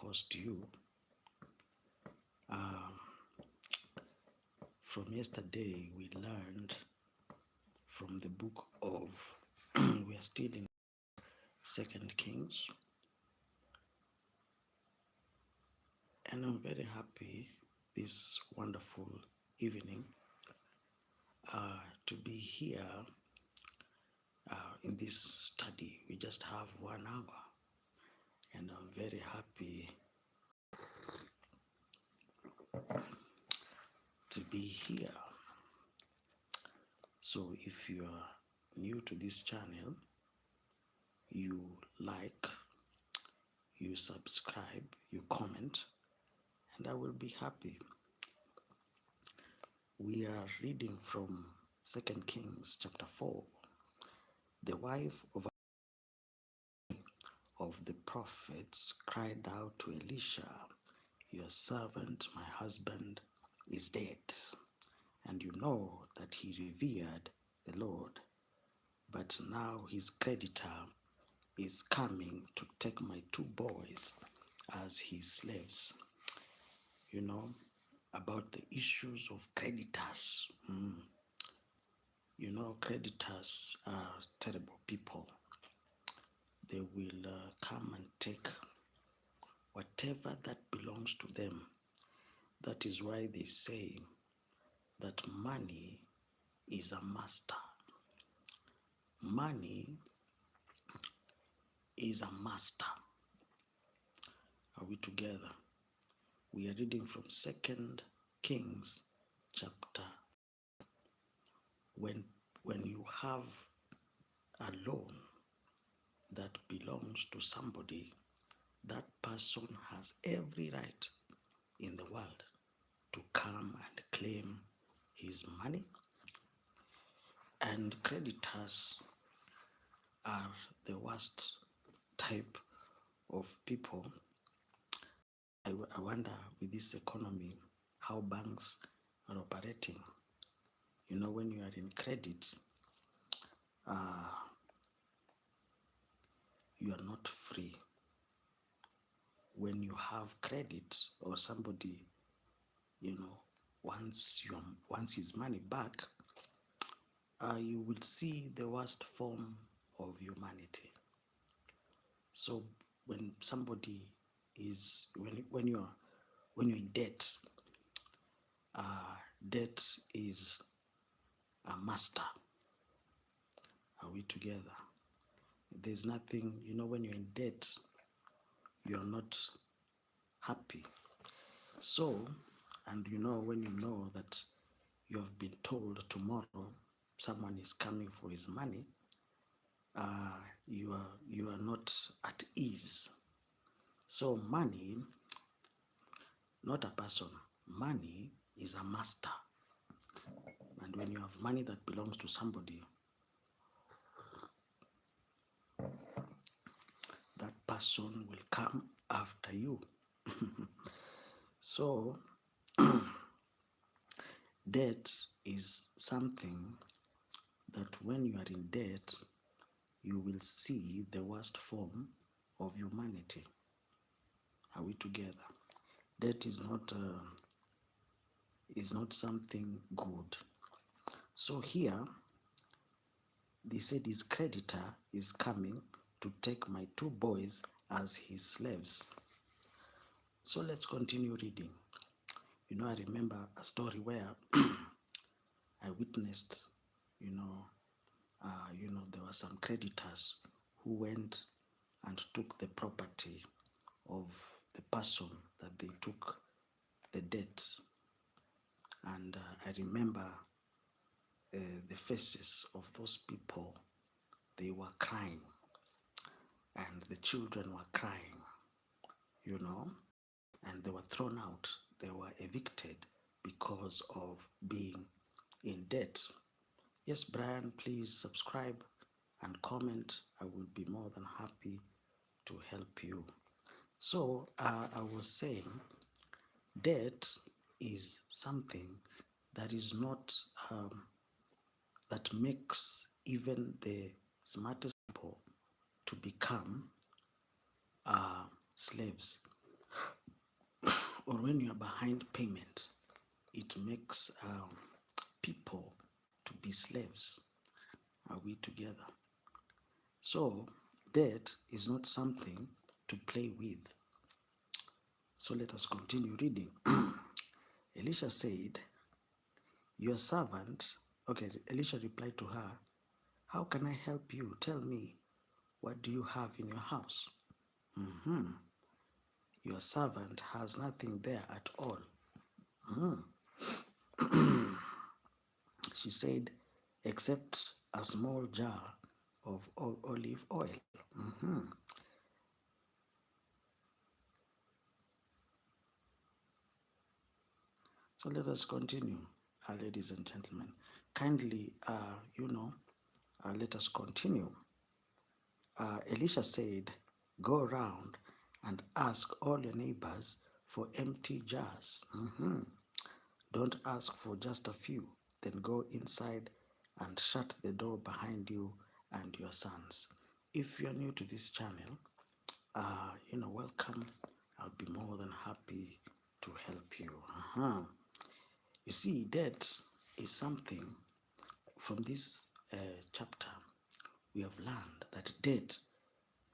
host you. From yesterday, we learned from the book of, we are still in Second Kings, and I'm very happy this wonderful evening to be here in this study. We just have 1 hour, and I'm very happy to be here. So if you are new to this channel, you like, you subscribe, you comment, and I will be happy. We are reading from 2 Kings chapter 4. The wife of the prophets cried out to Elisha, "Your servant, my husband, is dead, and you know that he revered the Lord. But now his creditor is coming to take my 2 boys as his slaves." You know about the issues of creditors. You know, creditors are terrible people. They will come and take whatever that belongs to them. That is why they say that money is a master. Money is a master. Are we together? We are reading from 2 Kings chapter. When you have a loan that belongs to somebody, that person has every right in the world to come and claim his money. And creditors are the worst type of people. I wonder with this economy how banks are operating. You know, when you are in credit, you are not free. When you have credit or somebody, wants his money back, you will see the worst form of humanity. So when somebody is, when you're in debt, debt is a master. Are we together? There's nothing, when you're in debt, you're not happy. So, and when you know that you have been told tomorrow someone is coming for his money, you are not at ease. So money, not a person, money is a master. And when you have money that belongs to somebody, that person will come after you. So debt is something that when you are in debt, you will see the worst form of humanity. Are we together? Debt is not something good. So here, they said his creditor is coming to take my 2 boys as his slaves. So let's continue reading. I remember a story where I witnessed, there were some creditors who went and took the property of the person that they took the debt. And I remember the faces of those people. They were crying, and the children were crying, and they were thrown out. They were evicted because of being in debt. Yes, Brian, please subscribe and comment. I will be more than happy to help you. So I was saying debt is something that is not, that makes even the smartest people to become slaves. or when you are behind payment, it makes people to be slaves. Are we together? So, debt is not something to play with. So, let us continue reading. Elisha said, your servant, okay, Elisha replied to her, how can I help you? Tell me, what do you have in your house? Your servant has nothing there at all. She said, except a small jar of olive oil. So let us continue, ladies and gentlemen. Kindly, let us continue. Elisha said, go around and ask all your neighbors for empty jars. Don't ask for just a few. Then go inside and shut the door behind you and your sons. If you're new to this channel, welcome. I'll be more than happy to help you. You see, debt is something from this chapter we have learned that debt,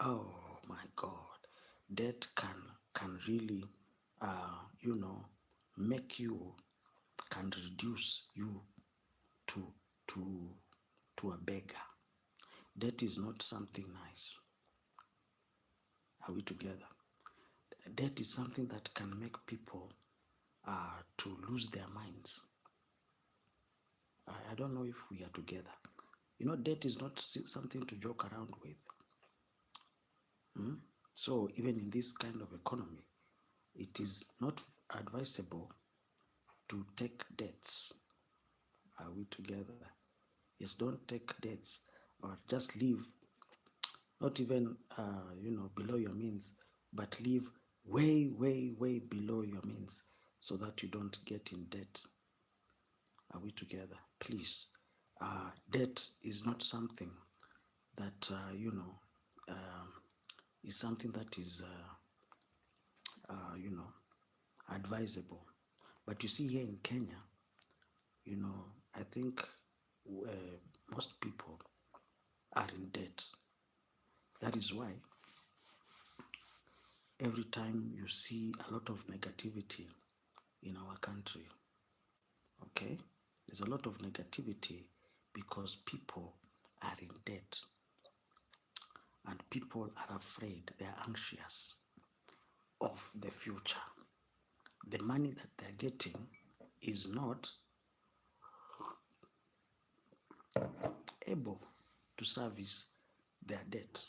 oh my God, debt can really, make you, can reduce you to to to a beggar. Debt is not something nice. Are we together? Debt is something that can make people to lose their minds. I don't know if we are together. Debt is not something to joke around with. So even in this kind of economy, it is not advisable to take debts. Are we together? Yes, don't take debts or just live, not even, below your means, but live way, way, way below your means so that you don't get in debt. Are we together? Please. Debt is not something that, is something that is, advisable. But you see, here in Kenya, I think most people are in debt. That is why every time you see a lot of negativity in our country, okay, there's a lot of negativity because people are in debt and people are afraid, they're anxious of the future. The money that they're getting is not able to service their debt.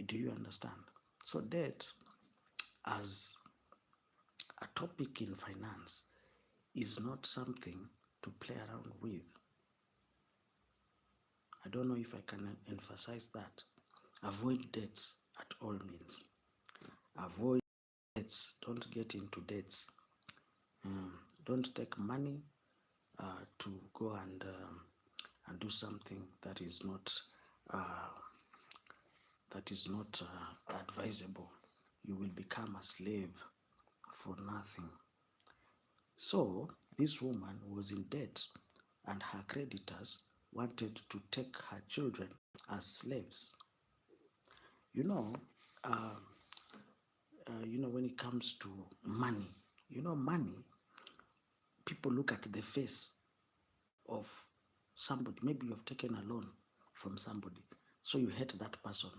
Do you understand? So debt as a topic in finance is not something to play around with. I don't know if I can emphasize that. Avoid debts at all means. Avoid debts. Don't get into debts. Don't take money to go and do something that is not advisable. You will become a slave for nothing. So this woman was in debt, and her creditors wanted to take her children as slaves. When it comes to money, money, people look at the face of somebody. Maybe you have taken a loan from somebody, so you hate that person.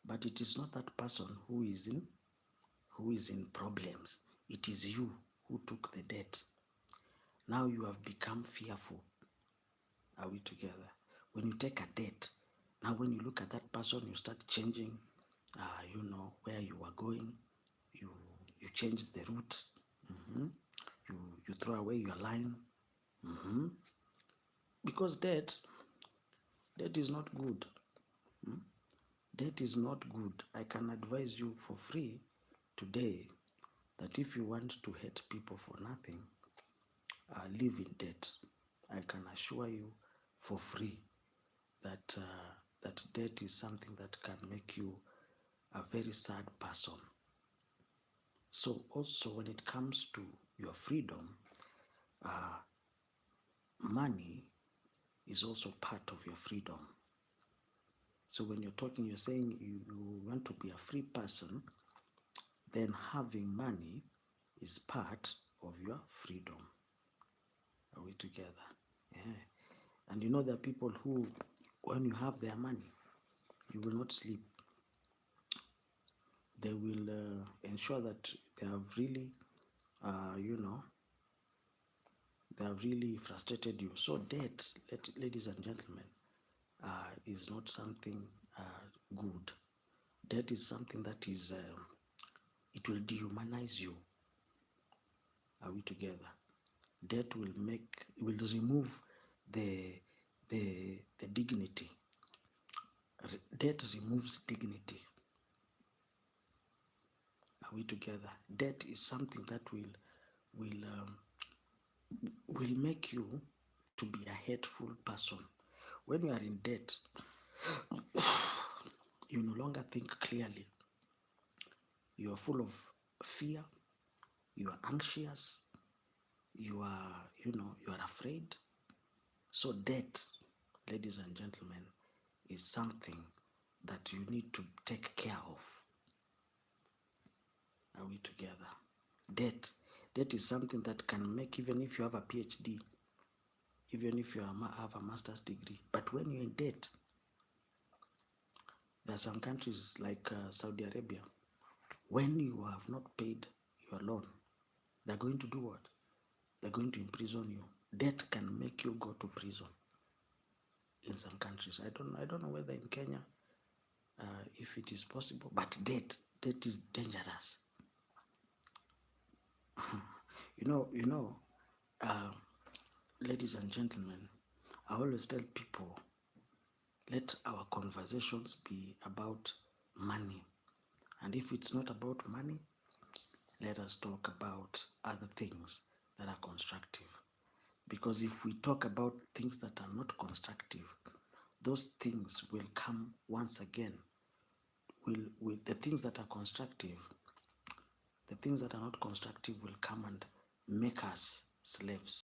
But it is not that person who is in problems. It is you who took the debt. Now you have become fearful. Are we together? When you take a debt, now when you look at that person, you start changing, where you are going. You change the route. You throw away your line. Because debt is not good. Debt is not good. I can advise you for free today that if you want to hate people for nothing, live in debt. I can assure you for free that debt is something that can make you a very sad person. So also when it comes to your freedom, money is also part of your freedom. So when you're talking, you're saying you want to be a free person, then having money is part of your freedom. Are we together? Yeah. And you know there are people who, when you have their money, you will not sleep. They will ensure that they have really, they have really frustrated you. So debt, ladies and gentlemen, is not something good. Debt is something that is, it will dehumanize you. Are we together? Debt will remove the dignity. Debt removes dignity. Are we together? Debt is something that will make you to be a hateful person. When you are in debt, you no longer think clearly. You are full of fear. You are anxious. You are afraid. So debt, ladies and gentlemen, is something that you need to take care of. Are we together? Debt is something that can make, even if you have a PhD, even if you have a master's degree, but when you're in debt, there are some countries like Saudi Arabia, when you have not paid your loan, they're going to do what? They're going to imprison you. Debt can make you go to prison in some countries. I don't know whether in Kenya, if it is possible, but debt is dangerous. You know, uh, ladies and gentlemen, I always tell people, let our conversations be about money. And if it's not about money, let us talk about other things that are constructive. Because if we talk about things that are not constructive, those things will come once again. The things that are constructive, the things that are not constructive will come and make us slaves.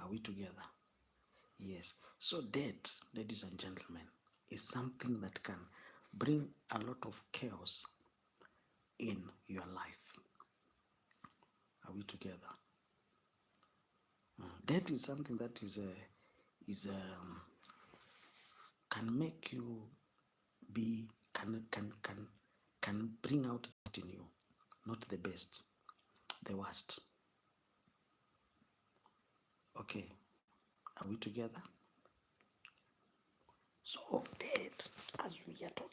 Are we together? Yes. So debt, ladies and gentlemen, is something that can bring a lot of chaos in your life. Are we together? Debt is something that can make you be can bring out that in you, not the best, the worst. Okay, are we together? So debt, as we are talking